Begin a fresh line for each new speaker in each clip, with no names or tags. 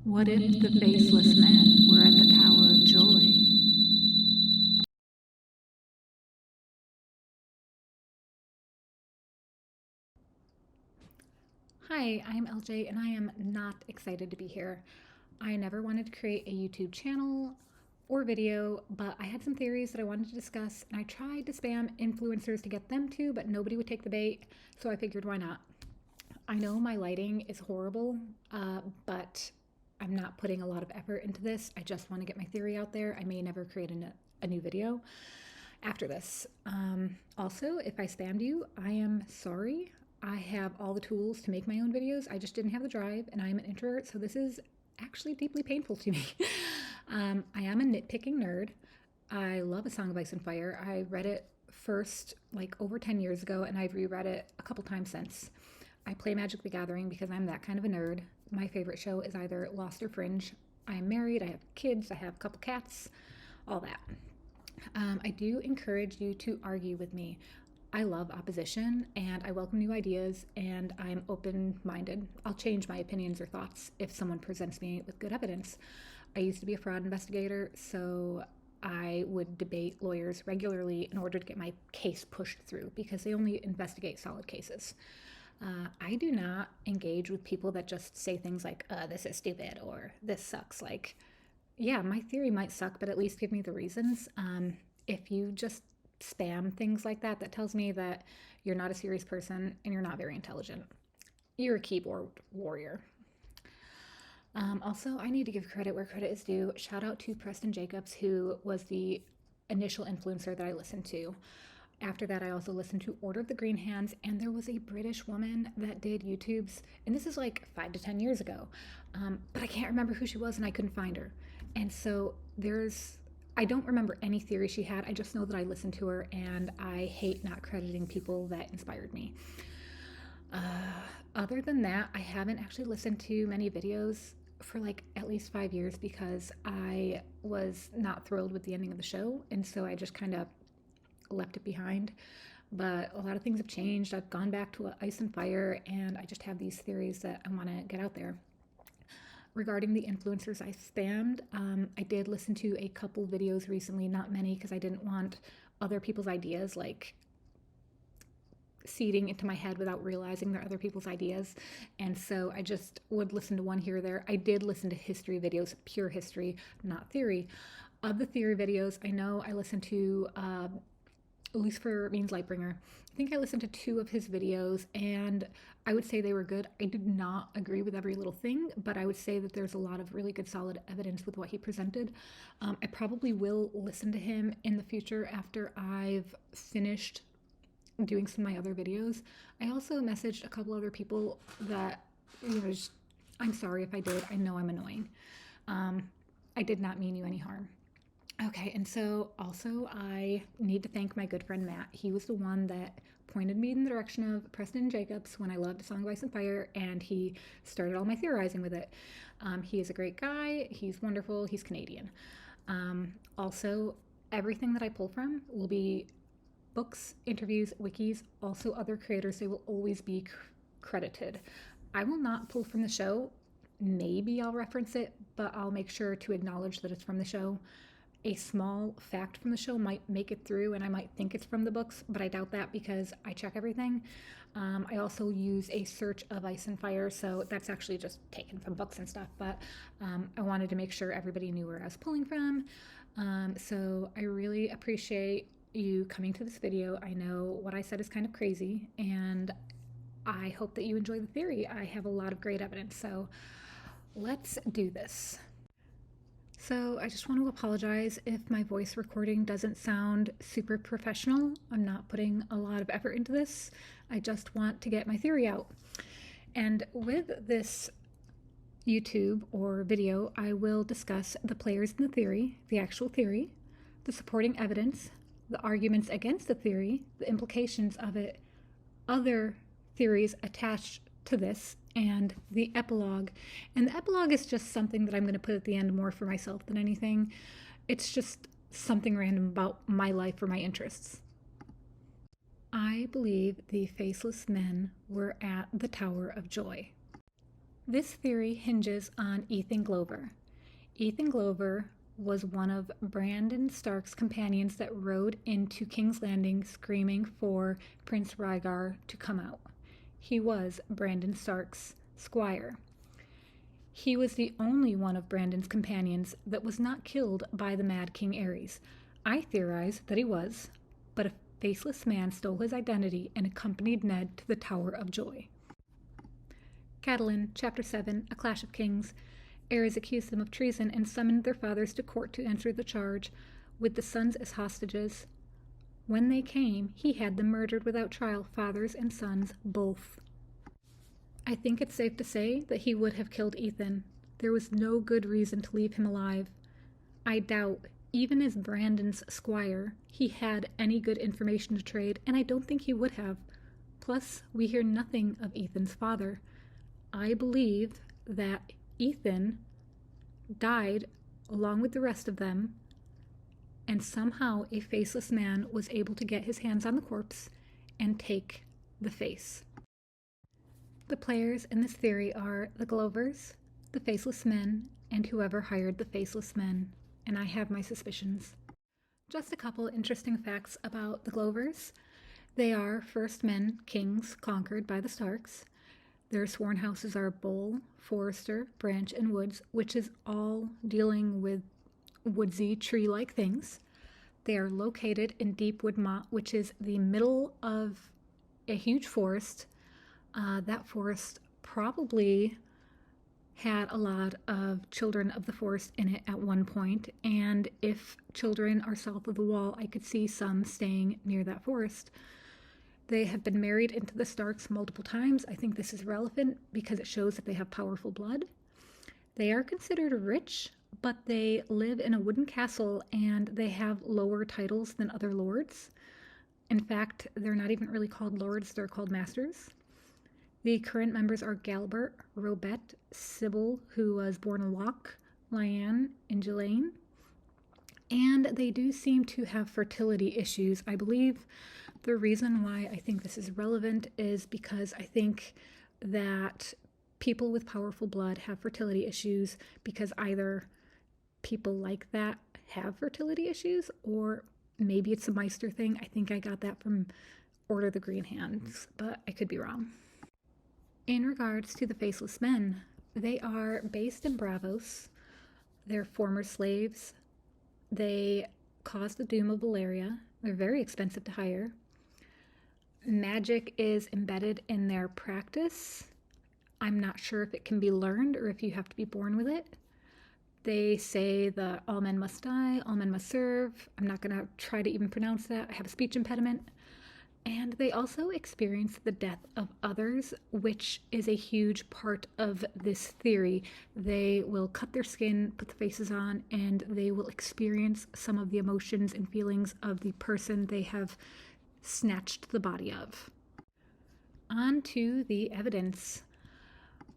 What if the faceless men were at the Tower of Joy? Hi, I'm LJ and I am not excited to be here. I never wanted to create a YouTube channel or video, but I had some theories that I wanted to discuss and I tried to spam influencers to get them to, but nobody would take the bait, so I figured why not? I know my lighting is horrible, but I'm not putting a lot of effort into this. I just want to get my theory out there. I may never create a new video after this. Also, if I spammed you, I am sorry. I have all the tools to make my own videos. I just didn't have the drive, and I'm an introvert, so this is actually deeply painful to me. I am a nitpicking nerd. I love A Song of Ice and Fire. I read it first like over 10 years ago, and I've reread it a couple times since. I play Magic the Gathering because I'm that kind of a nerd. My favorite show is either Lost or Fringe. I am married, I have kids, I have a couple cats, all that. I do encourage you to argue with me. I love opposition and I welcome new ideas and I'm open minded. I'll change my opinions or thoughts if someone presents me with good evidence. I used to be a fraud investigator, so I would debate lawyers regularly in order to get my case pushed through because they only investigate solid cases. I do not engage with people that just say things like, this is stupid or this sucks. Like, yeah, my theory might suck, but at least give me the reasons. If you just spam things like that, that tells me that you're not a serious person and you're not very intelligent. You're a keyboard warrior. Also, I need to give credit where credit is due. Shout out to Preston Jacobs, who was the initial influencer that I listened to. After that, I also listened to Order of the Green Hands, and there was a British woman that did YouTubes, and this is like 5 to 10 years ago. But I can't remember who she was, and I couldn't find her. And so I don't remember any theory she had. I just know that I listened to her, and I hate not crediting people that inspired me. Uh, Other than that, I haven't actually listened to many videos for like at least 5 years because I was not thrilled with the ending of the show, and so I just kind of left it behind. But a lot of things have changed. I've gone back to Ice and Fire, and I just have these theories that I want to get out there. Regarding the influencers I spammed, I did listen to a couple videos recently, not many, because I didn't want other people's ideas like seeding into my head without realizing they're other people's ideas. And so I just would listen to one here or there. I did listen to history videos, pure history, not theory. Of the theory videos, I know I listened to Lucifer Means Lightbringer. I think I listened to two of his videos and I would say they were good. I did not agree with every little thing, but I would say that there's a lot of really good solid evidence with what he presented. I probably will listen to him in the future after I've finished doing some of my other videos. I also messaged a couple other people that, just, I'm sorry if I did. I know I'm annoying. I did not mean you any harm. Okay, and so also I need to thank my good friend Matt. He was the one that pointed me in the direction of Preston Jacobs when I loved A Song of Ice and Fire, and he started all my theorizing with it. He is a great guy. He's wonderful. He's Canadian. Also, everything that I pull from will be books, interviews, wikis, also other creators. They will always be credited. I will not pull from the show. Maybe I'll reference it, but I'll make sure to acknowledge that it's from the show. A small fact from the show might make it through and I might think it's from the books, but I doubt that because I check everything. I also use a search of Ice and Fire, so that's actually just taken from books and stuff, but I wanted to make sure everybody knew where I was pulling from. So I really appreciate you coming to this video. I know what I said is kind of crazy, and I hope that you enjoy the theory. I have a lot of great evidence, so let's do this. So I just want to apologize if my voice recording doesn't sound super professional. I'm not putting a lot of effort into this. I just want to get my theory out. And with this YouTube or video, I will discuss the players in the theory, the actual theory, the supporting evidence, the arguments against the theory, the implications of it, other theories attached to this, and the epilogue. And the epilogue is just something that I'm going to put at the end more for myself than anything. It's just something random about my life or my interests. I believe the Faceless Men were at the Tower of Joy. This theory hinges on Ethan Glover. Ethan Glover was one of Brandon Stark's companions that rode into King's Landing screaming for Prince Rhaegar to come out. He was Brandon Stark's squire. He was the only one of Brandon's companions that was not killed by the Mad King Aerys. I theorize that he was, but a faceless man stole his identity and accompanied Ned to the Tower of Joy. Catelyn, Chapter 7, A Clash of Kings. Aerys accused them of treason and summoned their fathers to court to answer the charge, with the sons as hostages. When they came, he had them murdered without trial, fathers and sons both. I think it's safe to say that he would have killed Ethan. There was no good reason to leave him alive. I doubt, even as Brandon's squire, he had any good information to trade, and I don't think he would have. Plus, we hear nothing of Ethan's father. I believe that Ethan died along with the rest of them, and somehow a faceless man was able to get his hands on the corpse and take the face. The players in this theory are the Glovers, the Faceless Men, and whoever hired the Faceless Men, and I have my suspicions. Just a couple interesting facts about the Glovers. They are first men, kings, conquered by the Starks. Their sworn houses are Bowl, Forrester, Branch, and Woods, which is all dealing with woodsy, tree-like things. They are located in Deepwood Motte, which is the middle of a huge forest. That forest probably had a lot of children of the forest in it at one point, and if children are south of the wall, I could see some staying near that forest. They have been married into the Starks multiple times. I think this is relevant because it shows that they have powerful blood. They are considered rich, but they live in a wooden castle and they have lower titles than other lords. In fact, they're not even really called lords, they're called masters. The current members are Galbert, Robert, Sybil, who was born a Locke, Lyanne, and Ghislaine. And they do seem to have fertility issues. I believe the reason why I think this is relevant is because I think that people with powerful blood have fertility issues because either people like that have fertility issues or maybe it's a Meister thing. I think I got that from Order of the Green Hands, but I could be wrong. In regards to the Faceless Men, they are based in Braavos. They're former slaves. They caused the doom of Valeria. They're very expensive to hire. Magic is embedded in their practice. I'm not sure if it can be learned or if you have to be born with it. They say that all men must die, all men must serve. I'm not going to try to even pronounce that. I have a speech impediment. And they also experience the death of others, which is a huge part of this theory. They will cut their skin, put the faces on, and they will experience some of the emotions and feelings of the person they have snatched the body of. On to the evidence.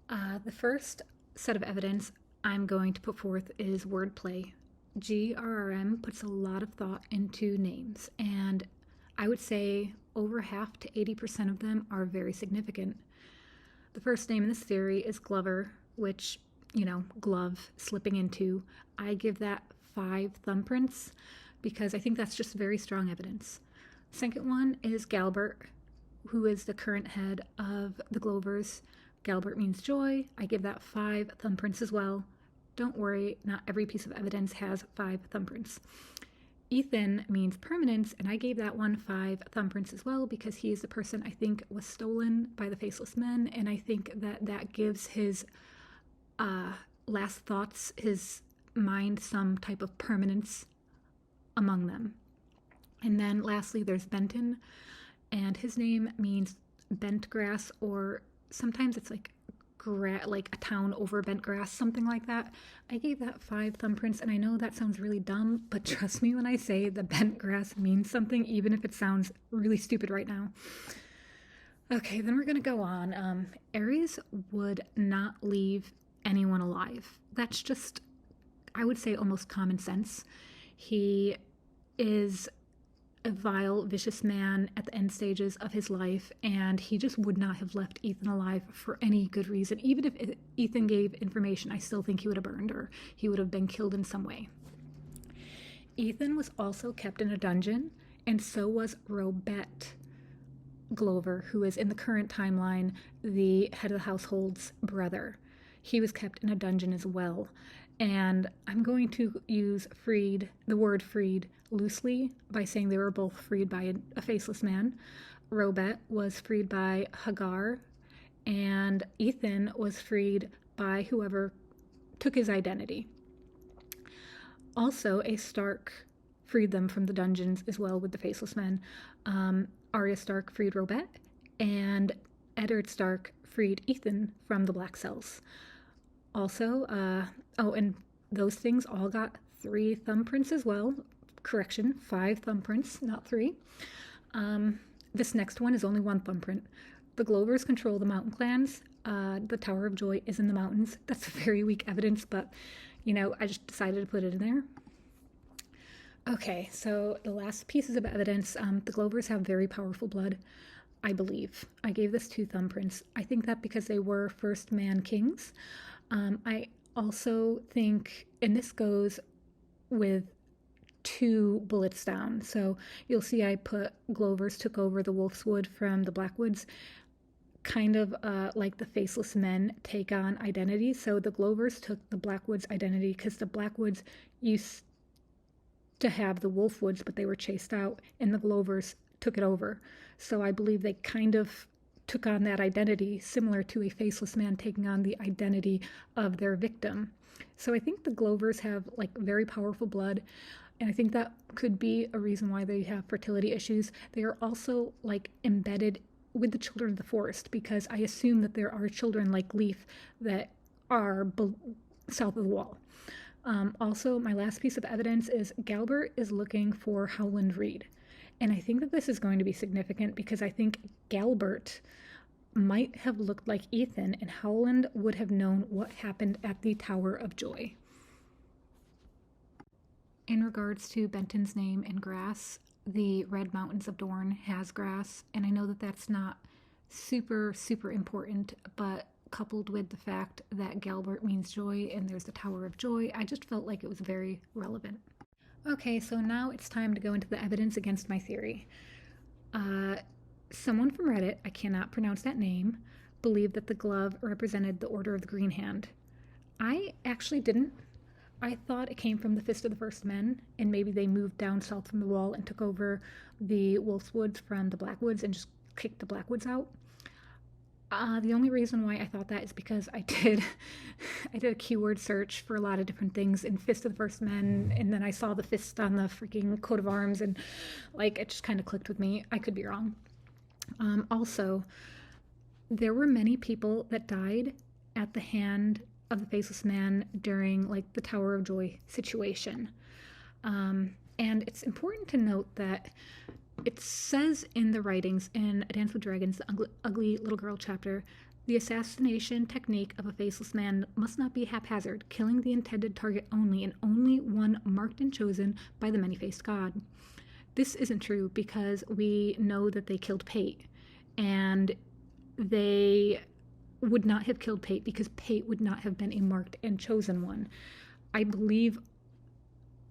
The first set of evidence I'm going to put forth is wordplay. GRRM puts a lot of thought into names, and I would say over half to 80% of them are very significant. The first name in this theory is Glover, which, glove, slipping into. I give that 5 thumbprints because I think that's just very strong evidence. Second one is Galbert, who is the current head of the Glovers. Galbert means joy. I give that 5 thumbprints as well. Don't worry, not every piece of evidence has 5 thumbprints. Ethan means permanence, and I gave that one 5 thumbprints as well because he is the person I think was stolen by the Faceless Men, and I think that gives his last thoughts, his mind, some type of permanence among them. And then lastly, there's Benton, and his name means bent grass, or sometimes it's like a town over bent grass, something like that. I gave that 5 thumbprints, and I know that sounds really dumb, but trust me when I say the bent grass means something, even if it sounds really stupid right now. Okay, then we're going to go on. Aerys would not leave anyone alive. That's just, I would say, almost common sense. He is a vile, vicious man at the end stages of his life, and he just would not have left Ethan alive for any good reason. Even if Ethan gave information, I still think he would have burned or he would have been killed in some way. Ethan was also kept in a dungeon, and so was Robert Glover, who is in the current timeline the head of the household's brother. He was kept in a dungeon as well. And I'm going to use the word freed, loosely by saying they were both freed by a faceless man. Robert was freed by Hagar, and Ethan was freed by whoever took his identity. Also, a Stark freed them from the dungeons as well with the Faceless Men. Arya Stark freed Robert, and Eddard Stark freed Ethan from the Black Cells. Also, and those things all got 3 thumbprints as well. Correction, 5 thumbprints, not 3. This next one is only 1 thumbprint. The Glovers control the mountain clans. The Tower of Joy is in the mountains. That's very weak evidence, but, I just decided to put it in there. Okay, so the last pieces of evidence, the Glovers have very powerful blood, I believe. I gave this 2 thumbprints. I think that because they were first man kings. I also think, and this goes with 2 bullets down. So you'll see I put Glovers took over the Wolfswood from the Blackwoods, kind of like the Faceless Men take on identity. So the Glovers took the Blackwoods identity because the Blackwoods used to have the Wolfwoods, but they were chased out, and the Glovers took it over. So I believe they kind of took on that identity, similar to a faceless man taking on the identity of their victim. So I think the Glovers have very powerful blood, and I think that could be a reason why they have fertility issues. They are also embedded with the children of the forest, because I assume that there are children like Leaf that are south of the wall. Also, my last piece of evidence is Galbert is looking for Howland Reed. And I think that this is going to be significant because I think Galbert might have looked like Ethan, and Howland would have known what happened at the Tower of Joy. In regards to Benton's name and grass, the Red Mountains of Dorne has grass, and I know that that's not super, super important, but coupled with the fact that Galbert means joy and there's the Tower of Joy, I just felt like it was very relevant. Okay, so now it's time to go into the evidence against my theory. Someone from Reddit, I cannot pronounce that name, believed that the glove represented the Order of the Green Hand. I actually didn't. I thought it came from the Fist of the First Men, and maybe they moved down south from the wall and took over the Wolfswoods from the Blackwoods and just kicked the Blackwoods out. The only reason why I thought that is because I did a keyword search for a lot of different things in Fist of the First Men, and then I saw the fist on the freaking coat of arms, and it just kind of clicked with me. I could be wrong. Also, there were many people that died at the hand of the Faceless Man during the Tower of Joy situation. And it's important to note that it says in the writings in A Dance with Dragons, the Ugly Little Girl chapter, the assassination technique of a faceless man must not be haphazard, killing the intended target only, and only one marked and chosen by the many-faced god. This isn't true because we know that they killed Pate, and they would not have killed Pate because Pate would not have been a marked and chosen one. I believe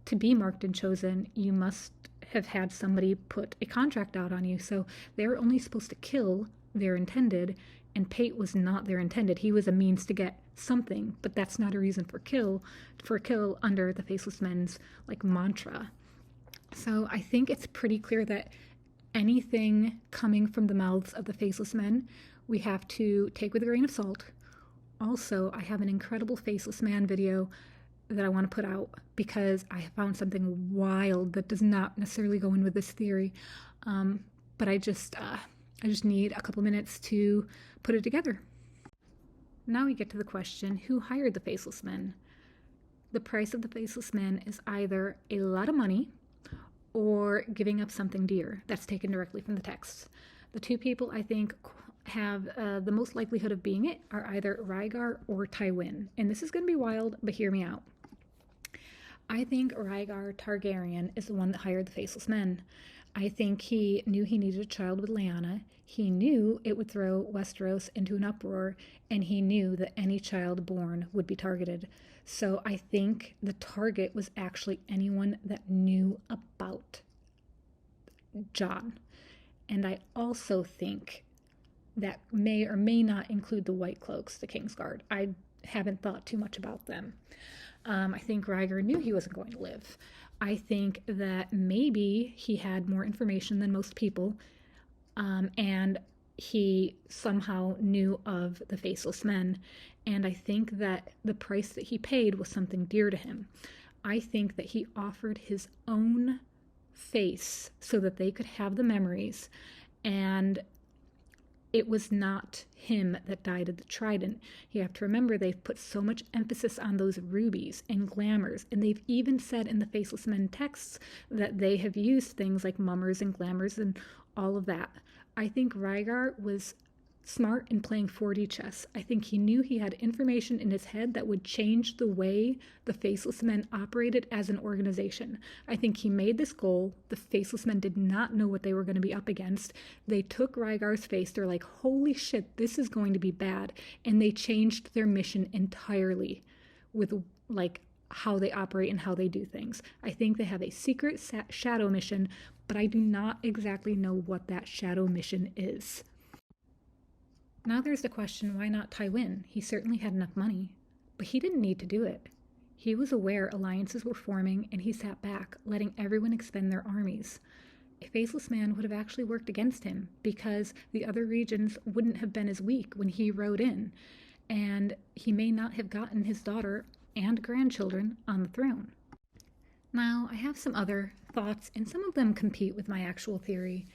to be marked and chosen, you must have had somebody put a contract out on you. So they're only supposed to kill their intended, and Pate was not their intended. He was a means to get something, but that's not a reason for kill under the Faceless Men's mantra. So I think it's pretty clear that anything coming from the mouths of the Faceless Men, we have to take with a grain of salt. Also, I have an incredible Faceless Man video that I want to put out because I found something wild that does not necessarily go in with this theory. But I just need a couple minutes to put it together. Now we get to the question, who hired the Faceless Men? The price of the Faceless Men is either a lot of money or giving up something dear. That's taken directly from the text. The 2 people I think have the most likelihood of being it are either Rhaegar or Tywin. And this is going to be wild, but hear me out. I think Rhaegar Targaryen is the one that hired the Faceless Men. I think he knew he needed a child with Lyanna. He knew it would throw Westeros into an uproar, and he knew that any child born would be targeted. So I think the target was actually anyone that knew about Jon. And I also think that may or may not include the White Cloaks, the Kingsguard. I haven't thought too much about them. I think Rhaegar knew he wasn't going to live. I think that maybe he had more information than most people, and he somehow knew of the Faceless Men. And I think that the price that he paid was something dear to him. I think that he offered his own face so that they could have the memories, and it was not him that died of the trident. You have to remember they've put so much emphasis on those rubies and glamours, and they've even said in the Faceless Men texts that they have used things like mummers and glamours and all of that. I think Rhaegar was smart in playing 4D chess. I think he knew he had information in his head that would change the way the Faceless Men operated as an organization. I think he made this goal. The Faceless Men did not know what they were going to be up against. They took Rhaegar's face. They're like, holy shit, this is going to be bad. And they changed their mission entirely with like how they operate and how they do things. I think they have a secret shadow mission, but I do not exactly know what that shadow mission is. Now there's the question, why not Tywin? He certainly had enough money, but he didn't need to do it. He was aware alliances were forming, and he sat back, letting everyone expend their armies. A Faceless Man would have actually worked against him, because the other regions wouldn't have been as weak when he rode in, and he may not have gotten his daughter and grandchildren on the throne. Now, I have some other thoughts, and some of them compete with my actual theory.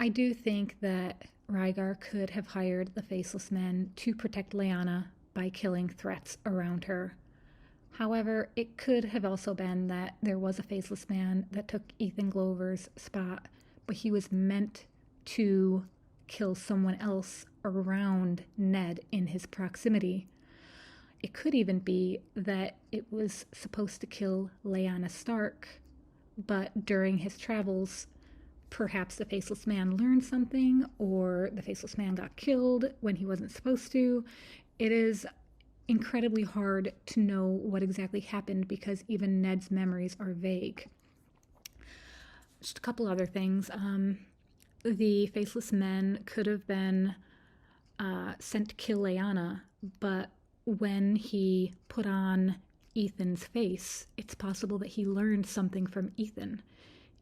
I do think that Rhaegar could have hired the Faceless Men to protect Lyanna by killing threats around her. However, it could have also been that there was a Faceless Man that took Ethan Glover's spot, but he was meant to kill someone else around Ned in his proximity. It could even be that it was supposed to kill Lyanna Stark, but during his travels, perhaps the Faceless Man learned something, or the Faceless Man got killed when he wasn't supposed to. It is incredibly hard to know what exactly happened because even Ned's memories are vague. Just a couple other things. The Faceless Men could have been sent to kill Lyanna, but when he put on Ethan's face, it's possible that he learned something from Ethan.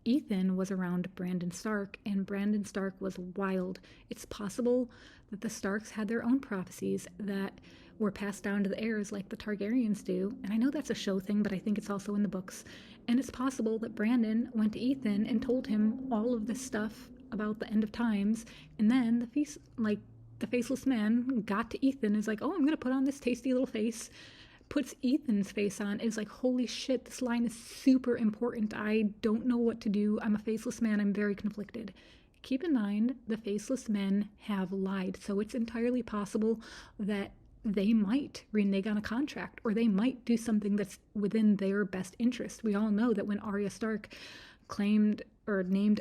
Ethan was around Brandon Stark, and Brandon Stark was wild. It's possible that the Starks had their own prophecies that were passed down to the heirs like the Targaryens do. And I know that's a show thing, but I think it's also in the books. And it's possible that Brandon went to Ethan and told him all of this stuff about the end of times, and then the Faceless Man got to Ethan and is like, oh, I'm going to put on this tasty little face, puts Ethan's face on, is like, holy shit, this line is super important. I don't know what to do. I'm a Faceless Man. I'm very conflicted. Keep in mind, the Faceless Men have lied, so it's entirely possible that they might renege on a contract, or they might do something that's within their best interest. We all know that when Arya Stark claimed or named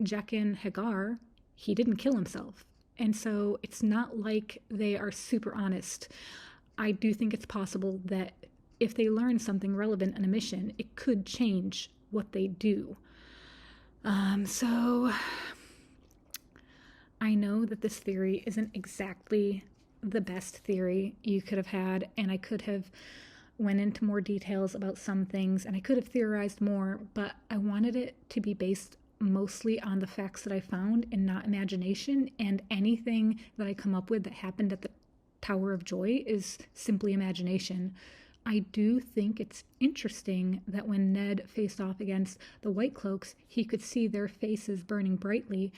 Jaqen Hagar, he didn't kill himself. And so it's not like they are super honest. I do think it's possible that if they learn something relevant in a mission, it could change what they do. So I know that this theory isn't exactly the best theory you could have had, and I could have went into more details about some things, and I could have theorized more, but I wanted it to be based mostly on the facts that I found and not imagination, and anything that I come up with that happened at the Tower of Joy is simply imagination. I do think it's interesting that when Ned faced off against the White Cloaks, he could see their faces burning brightly,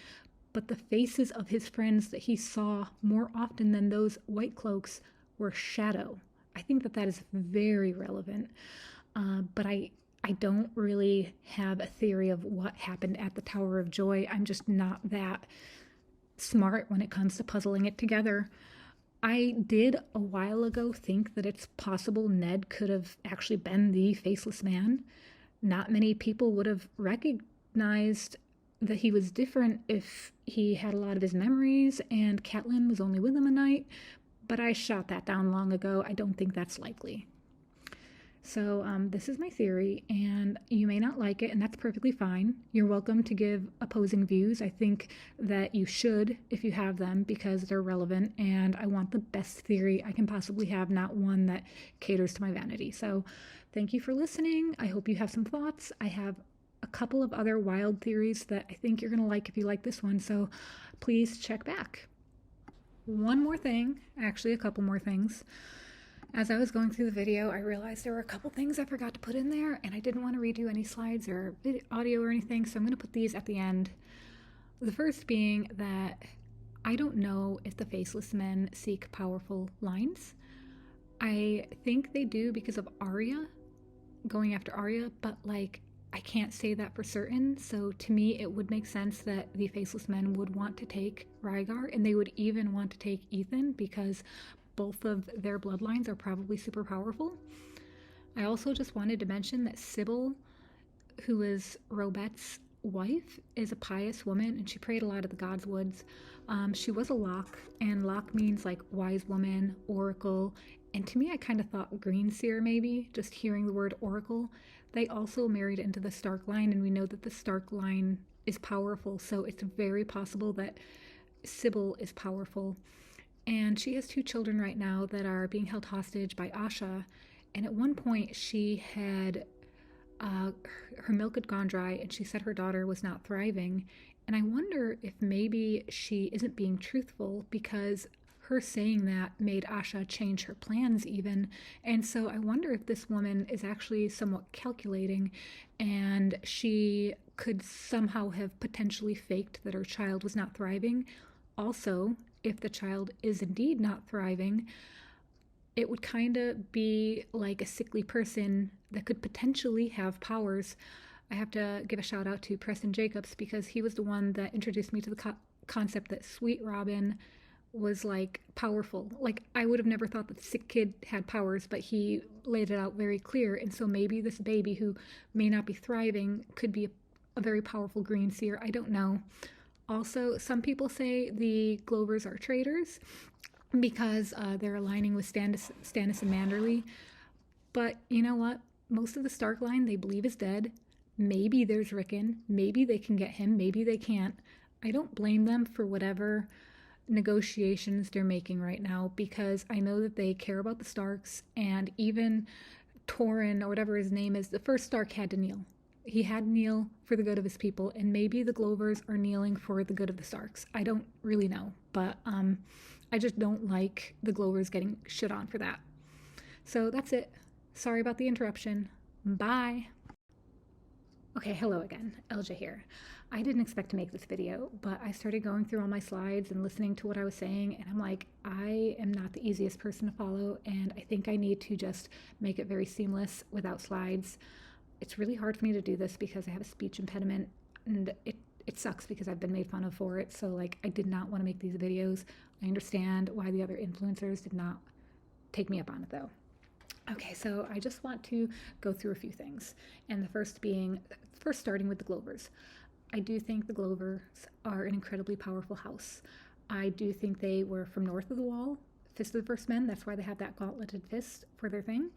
but the faces of his friends that he saw more often than those White Cloaks were shadow. I think that is very relevant, but I don't really have a theory of what happened at the Tower of Joy. I'm just not that smart when it comes to puzzling it together. I did a while ago think that it's possible Ned could have actually been the Faceless Man, not many people would have recognized that he was different if he had a lot of his memories and Catelyn was only with him a night, but I shot that down long ago. I don't think that's likely. So this is my theory, and you may not like it, and that's perfectly fine. You're welcome to give opposing views. I think that you should if you have them because they're relevant, and I want the best theory I can possibly have, not one that caters to my vanity. So thank you for listening. I hope you have some thoughts. I have a couple of other wild theories that I think you're going to like if you like this one, so please check back. One more thing, actually a couple more things. As I was going through the video, I realized there were a couple things I forgot to put in there, and I didn't want to redo any slides or audio or anything, so I'm going to put these at the end. The first being that I don't know if the Faceless Men seek powerful lines. I think they do because of Arya, going after Arya, but like I can't say that for certain, so to me it would make sense that the Faceless Men would want to take Rhaegar, and they would even want to take Ethan because both of their bloodlines are probably super powerful. I also just wanted to mention that Sybil, who is Robette's wife, is a pious woman and she prayed a lot at the God's Woods. She was a Locke, and Locke means like wise woman, oracle, and to me I kind of thought green seer maybe, just hearing the word oracle. They also married into the Stark line, and we know that the Stark line is powerful, so it's very possible that Sybil is powerful. And she has 2 children right now that are being held hostage by Asha. And at one point, she had her milk had gone dry, and she said her daughter was not thriving. And I wonder if maybe she isn't being truthful because her saying that made Asha change her plans even. And so I wonder if this woman is actually somewhat calculating, and she could somehow have potentially faked that her child was not thriving. Also, if the child is indeed not thriving, it would kind of be like a sickly person that could potentially have powers. I have to give a shout out to Preston Jacobs because he was the one that introduced me to the concept that Sweet Robin was like powerful. Like I would have never thought that the sick kid had powers, but he laid it out very clear. And so maybe this baby who may not be thriving could be a very powerful green seer. I don't know. Also, some people say the Glovers are traitors because they're aligning with Stannis and Manderly. But you know what? Most of the Stark line they believe is dead. Maybe there's Rickon. Maybe they can get him. Maybe they can't. I don't blame them for whatever negotiations they're making right now because I know that they care about the Starks, and even Torrhen, or whatever his name is, the first Stark had to kneel. He had to kneel for the good of his people, and maybe the Glovers are kneeling for the good of the Starks. I don't really know, but I just don't like the Glovers getting shit on for that. So that's it. Sorry about the interruption. Bye. Okay, hello again. Elja here. I didn't expect to make this video, but I started going through all my slides and listening to what I was saying, and I'm like, I am not the easiest person to follow, and I think I need to just make it very seamless without slides. It's really hard for me to do this because I have a speech impediment, and it sucks because I've been made fun of for it. So like I did not want to make these videos. I understand why the other influencers did not take me up on it though. Okay, so I just want to go through a few things. And the first starting with the Glovers. I do think the Glovers are an incredibly powerful house. I do think they were from north of the Wall, Fist of the First Men. That's why they have that gauntleted fist for their thing.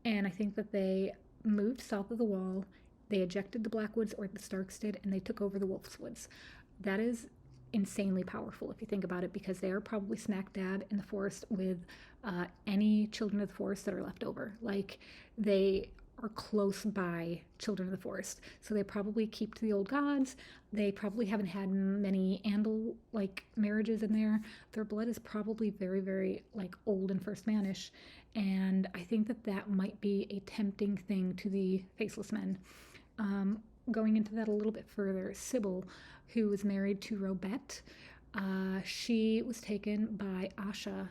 And I think that they moved south of the Wall, they ejected the Blackwoods, or the Starks did, and they took over the Wolfswoods. That is insanely powerful if you think about it, because they are probably smack dab in the forest with any children of the forest that are left over. Like they are close by children of the forest, so they probably keep to the old gods. They probably haven't had many Andal like marriages in there. Their blood is probably very, very like old and First Manish, and I think that that might be a tempting thing to the Faceless Men. Going into that a little bit further, Sybil, who was married to Robette, she was taken by Asha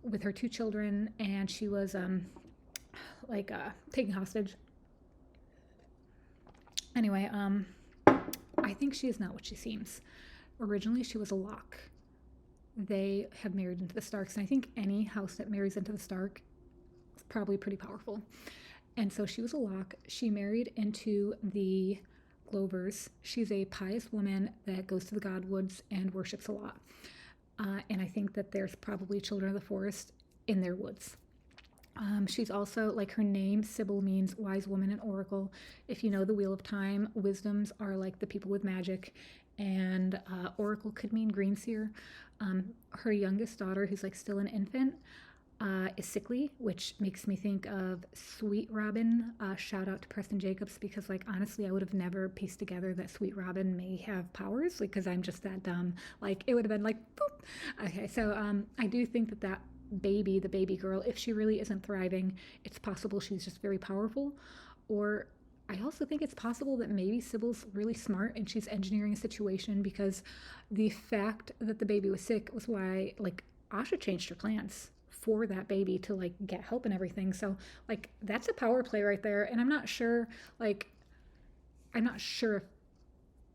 with her 2 children, and she was taken hostage. Anyway, I think she is not what she seems. Originally, she was a Locke. They have married into the Starks, and I think any house that marries into the Stark is probably pretty powerful. And so she was a lock. She married into the Glovers. She's a pious woman that goes to the Godwoods and worships a lot. And I think that there's probably children of the forest in their woods. She's also, like, her name, Sybil, means wise woman and oracle. If you know the Wheel of Time, wisdoms are like the people with magic, and oracle could mean green seer. Her youngest daughter, who's like still an infant, is sickly, which makes me think of Sweet Robin. Shout out to Preston Jacobs, because, like, honestly, I would have never pieced together that Sweet Robin may have powers, like, because I'm just that dumb. Like, it would have been like, boop. Okay, so I do think that that baby, the baby girl, if she really isn't thriving, it's possible she's just very powerful. Or I also think it's possible that maybe Sybil's really smart and she's engineering a situation, because the fact that the baby was sick was why, like, Asha changed her plans for that baby to, like, get help and everything. So, like, that's a power play right there. And I'm not sure if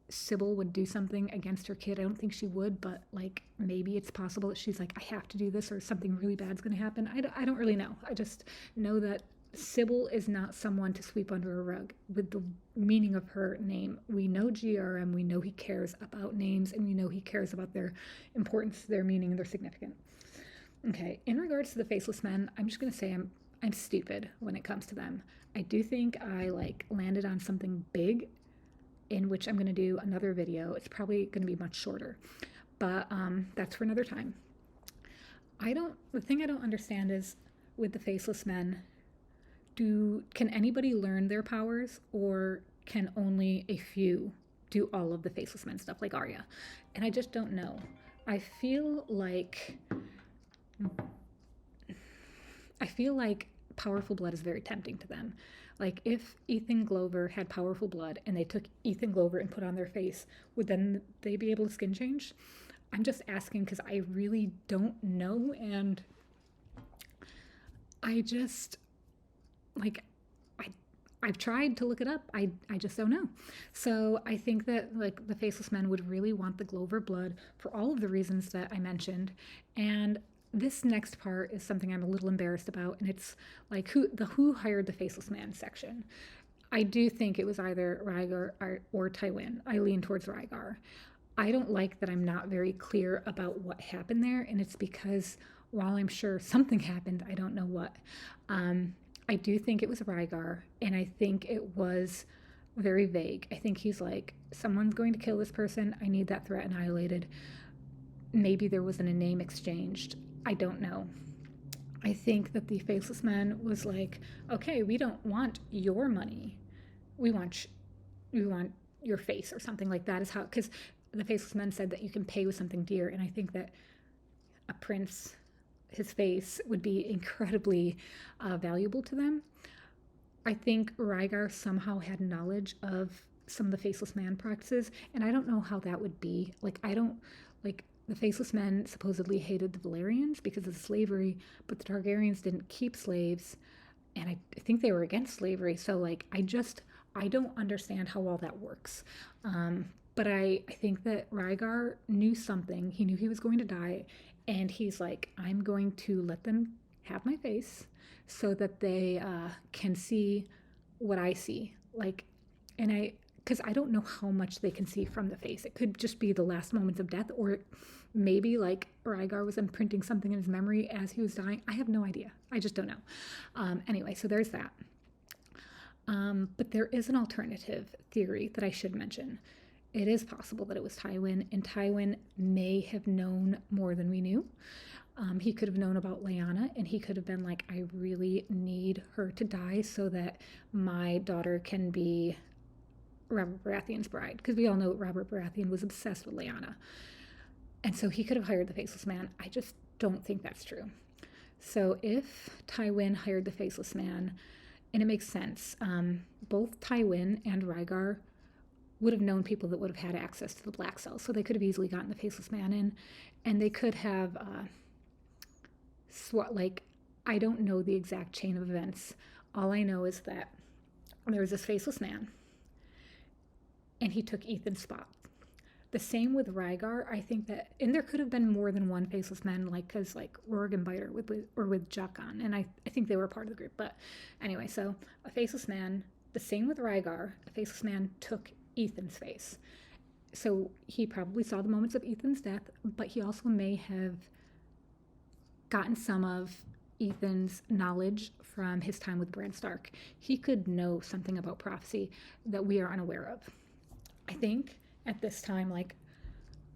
Sybil would do something against her kid. I don't think she would, but, like, maybe it's possible that she's like, I have to do this, or something really bad's going to happen. I don't really know. I just know that Sybil is not someone to sweep under a rug with the meaning of her name. We know GRRM, we know he cares about names, and we know he cares about their importance, their meaning, and their significance. Okay, in regards to the Faceless Men, I'm just going to say I'm stupid when it comes to them. I do think I, like, landed on something big, in which I'm going to do another video. It's probably going to be much shorter, but that's for another time. The thing I don't understand is, with the Faceless Men, can anybody learn their powers, or can only a few do all of the Faceless Men stuff, like Arya? And I just don't know. I feel like powerful blood is very tempting to them. Like, if Ethan Glover had powerful blood and they took Ethan Glover and put on their face, would then they be able to skin change? I'm just asking because I really don't know, and I just, like, I've tried to look it up. I just don't know. So I think that, like, the Faceless Men would really want the Glover blood for all of the reasons that I mentioned. And this next part is something I'm a little embarrassed about, and it's like who hired the Faceless Man section. I do think it was either Rhaegar or Tywin. I lean towards Rhaegar. I don't like that I'm not very clear about what happened there, and it's because while I'm sure something happened, I don't know what. I do think it was Rhaegar, and I think it was very vague. I think he's like, someone's going to kill this person. I need that threat annihilated. Maybe there wasn't a name exchanged. I don't know. I think that the Faceless Man was like, okay, we don't want your money. We want your face, or something like that. Is how, because the Faceless Men said that you can pay with something dear, and I think that a prince, his face, would be incredibly valuable to them. I think Rhaegar somehow had knowledge of some of the Faceless Man practices, and I don't know how that would be. Like, the Faceless Men supposedly hated the Valyrians because of slavery, but the Targaryens didn't keep slaves, and I think they were against slavery. So, like, I don't understand how all that works. But I think that Rhaegar knew something. He knew he was going to die, and he's like, I'm going to let them have my face so that they can see what I see. Like, and because I don't know how much they can see from the face. It could just be the last moments of death, or maybe, like, Rhaegar was imprinting something in his memory as he was dying. I have no idea. I just don't know. Anyway, so there's that. But there is an alternative theory that I should mention. It is possible that it was Tywin, and Tywin may have known more than we knew. He could have known about Lyanna, and he could have been like, I really need her to die so that my daughter can be Robert Baratheon's bride, because we all know Robert Baratheon was obsessed with Lyanna. And so he could have hired the Faceless Man. I just don't think that's true. So if Tywin hired the Faceless Man, and it makes sense, both Tywin and Rhaegar would have known people that would have had access to the Black Cell, so they could have easily gotten the Faceless Man in, and they could have I don't know the exact chain of events. All I know is that there was this Faceless Man, and he took Ethan's spot. The same with Rygar. I think that, and there could have been more than one Faceless Men, like, because like Rorg and Biter with Jakan, and I think they were part of the group. But anyway, so a Faceless Man. The same with Rygar. A Faceless Man took Ethan's face. So he probably saw the moments of Ethan's death, but he also may have gotten some of Ethan's knowledge from his time with Bran Stark. He could know something about prophecy that we are unaware of. I think at this time, like,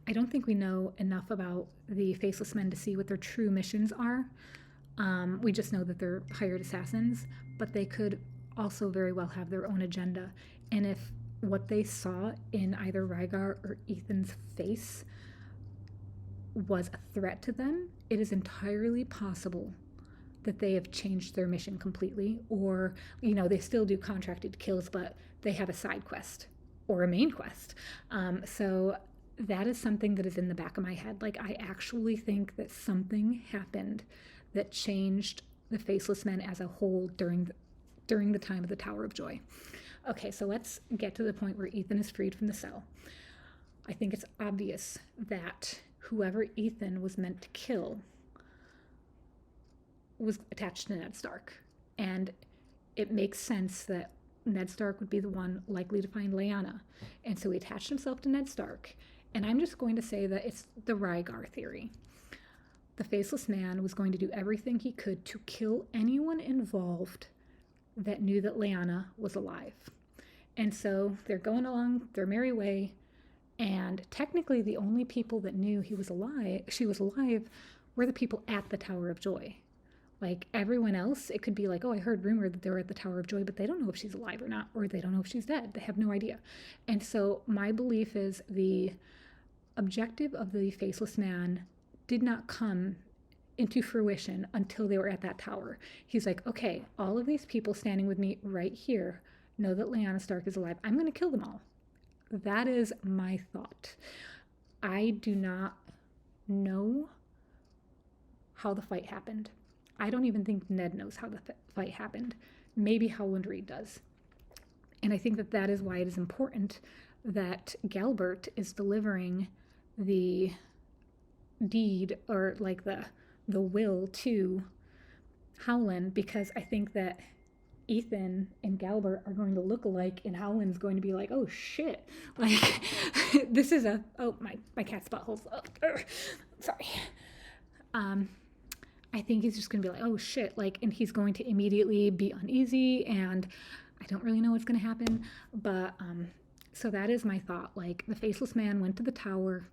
I don't think we know enough about the Faceless Men to see what their true missions are. We just know that they're hired assassins, but they could also very well have their own agenda. And if what they saw in either Rygar or Ethan's face was a threat to them, it is entirely possible that they have changed their mission completely, or, you know, they still do contracted kills, but they have a side quest or a main quest. So that is something that is in the back of my head. Like, I actually think that something happened that changed the Faceless Men as a whole during the time of the Tower of Joy. Okay, so let's get to the point where Ethan is freed from the cell. I think it's obvious that whoever Ethan was meant to kill was attached to Ned Stark. And it makes sense that Ned Stark would be the one likely to find Lyanna. And so he attached himself to Ned Stark. And I'm just going to say that it's the Rygar theory. The Faceless Man was going to do everything he could to kill anyone involved that knew that Lyanna was alive. And so they're going along their merry way, and technically the only people that knew she was alive were the people at the Tower of Joy. Like, everyone else, it could be like, oh, I heard rumor that they were at the Tower of Joy, but they don't know if she's alive or not, or they don't know if she's dead. They have no idea. And so my belief is the objective of the Faceless Man did not come into fruition until they were at that tower. He's like, okay, all of these people standing with me right here know that Lyanna Stark is alive. I'm going to kill them all. That is my thought. I do not know how the fight happened. I don't even think Ned knows how the fight happened. Maybe Howland Reed does. And I think that that is why it is important that Galbert is delivering the deed, or like the will, to Howland, because I think that Ethan and Galbert are going to look alike, and Howland's going to be like, oh shit, like this is my cat's butthole's sorry. I think he's just going to be like, oh shit, like, and he's going to immediately be uneasy, and I don't really know what's going to happen, but so that is my thought. Like, the Faceless Man went to the tower.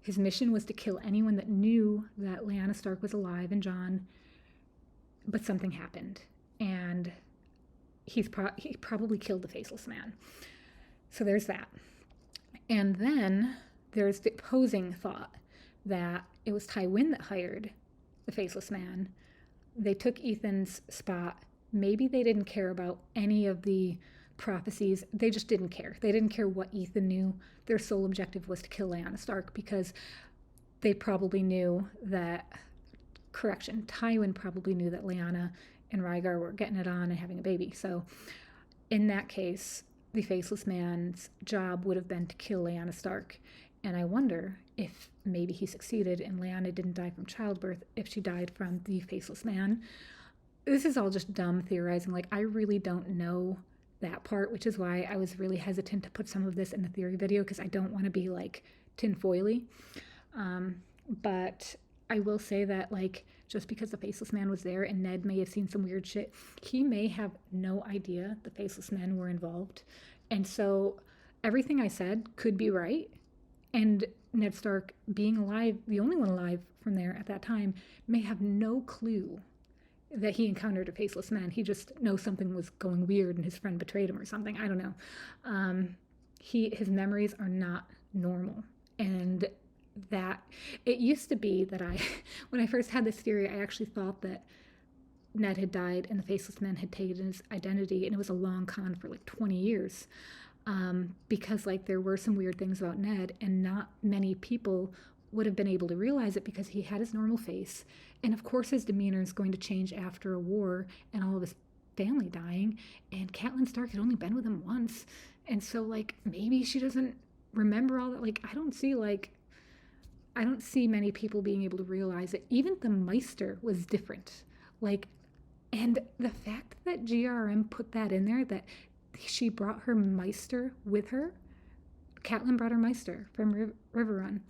His mission was to kill anyone that knew that Lyanna Stark was alive, and Jon, but something happened, and he probably killed the Faceless Man. So there's that. And then there's the opposing thought that it was Tywin that hired the Faceless Man. They took Ethan's spot. Maybe they didn't care about any of the prophecies. They just didn't care. They didn't care what Ethan knew. Their sole objective was to kill Lyanna Stark, because they probably knew that, Tywin probably knew that Lyanna and Rygar were getting it on and having a baby. So in that case, the Faceless Man's job would have been to kill Lyanna Stark. And I wonder if maybe he succeeded and Lyanna didn't die from childbirth, if she died from the Faceless Man. This is all just dumb theorizing. Like, I really don't know that part, which is why I was really hesitant to put some of this in the theory video, because I don't want to be like tinfoily. But I will say that, like, just because the Faceless Man was there and Ned may have seen some weird shit, he may have no idea the Faceless Men were involved. And so everything I said could be right. And Ned Stark, being alive, the only one alive from there at that time, may have no clue that he encountered a Faceless Man. He just knows something was going weird and his friend betrayed him or something. I don't know. His memories are not normal. And that it used to be that when I first had this theory, I actually thought that Ned had died and the Faceless Men had taken his identity, and it was a long con for like 20 years. Because like there were some weird things about Ned, and not many people would have been able to realize it because he had his normal face. And of course his demeanor is going to change after a war and all of his family dying. And Catelyn Stark had only been with him once. And so like maybe she doesn't remember all that. Like, I don't see many people being able to realize it. Even the Meister was different. Like, and the fact that GRM put that in there, that she brought her Meister with her, Catelyn brought her Meister from River Run.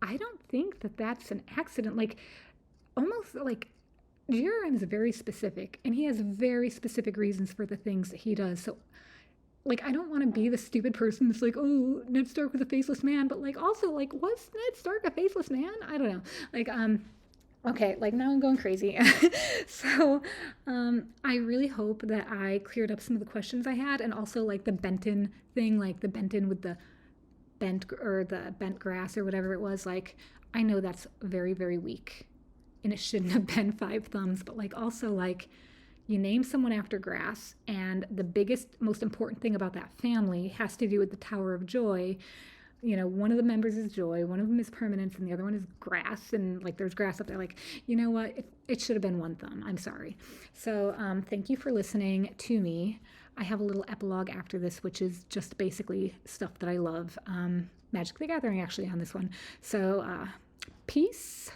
I don't think that that's an accident. Like, almost like GRM is very specific, and he has very specific reasons for the things that he does. So, like, I don't want to be the stupid person that's like, oh, Ned Stark was a faceless man, but like, also, like, was Ned Stark a faceless man? I don't know. Like, okay, like now I'm going crazy. So, I really hope that I cleared up some of the questions I had, and also like the Benton thing, like the Benton with the bent grass or whatever it was. Like, I know that's very, very weak, and it shouldn't have been 5 thumbs, but like also like you name someone after grass, and the biggest, most important thing about that family has to do with the Tower of Joy. One of the members is Joy, one of them is Permanence, and the other one is Grass, and like there's grass up there. Like, you know what? It should have been 1 thumb. I'm sorry. So thank you for listening to me. I have a little epilogue after this, which is just basically stuff that I love. Magic the Gathering, actually, on this one. So peace.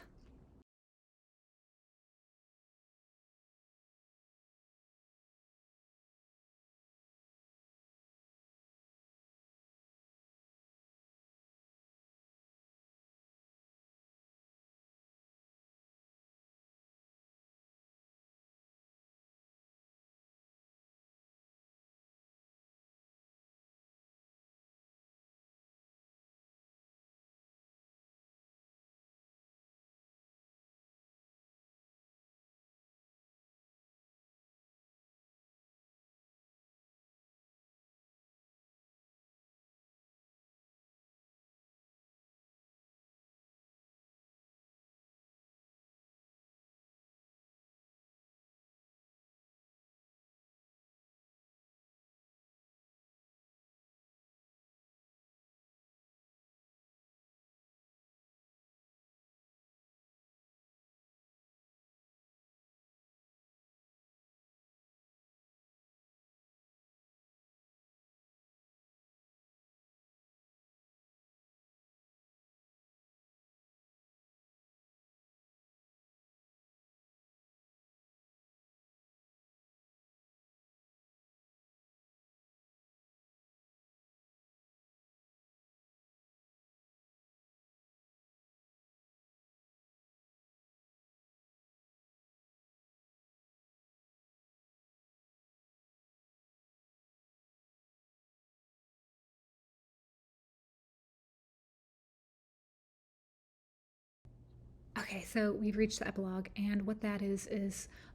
Okay, so we've reached the epilogue, and what that is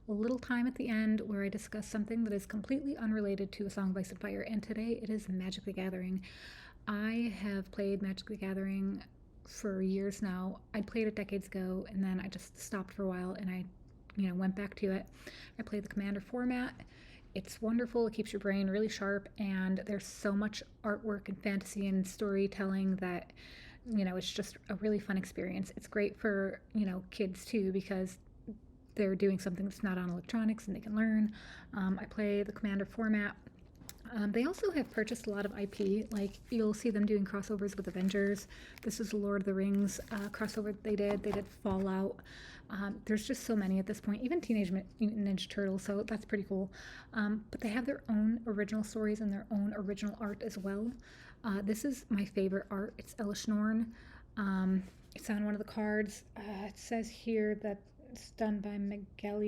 a little time at the end where I discuss something that is completely unrelated to A Song of Ice and Fire, and today it is Magic the Gathering. I have played Magic the Gathering for years now. I played it decades ago, and then I just stopped for a while, and I, went back to it. I play the Commander format. It's wonderful. It keeps your brain really sharp, and there's so much artwork and fantasy and storytelling that it's just a really fun experience. It's great for kids too, because they're doing something that's not on electronics and they can learn. I play the Commander format. They also have purchased a lot of IP. Like, you'll see them doing crossovers with Avengers. This is the Lord of the Rings crossover they did. They did Fallout. There's just so many at this point, even Teenage Mutant Ninja Turtles, so that's pretty cool. But they have their own original stories and their own original art as well. This is my favorite art. It's Elish Norn. It's on one of the cards. It says here that it's done by Miguel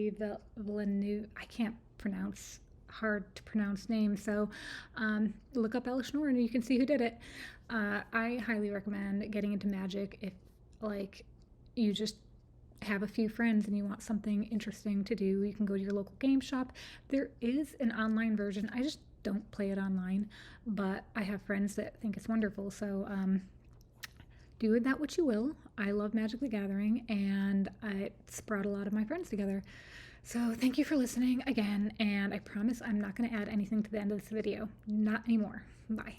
Villeneuve. I can't pronounce hard to pronounce names, so look up Elish Norn and you can see who did it. I highly recommend getting into Magic if, like, you just have a few friends and you want something interesting to do. You can go to your local game shop. There is an online version. I just don't play it online, but I have friends that think it's wonderful, so do with that what you will. I love Magic the Gathering, and it's brought a lot of my friends together. So thank you for listening again, and I promise I'm not going to add anything to the end of this video. Not anymore. Bye.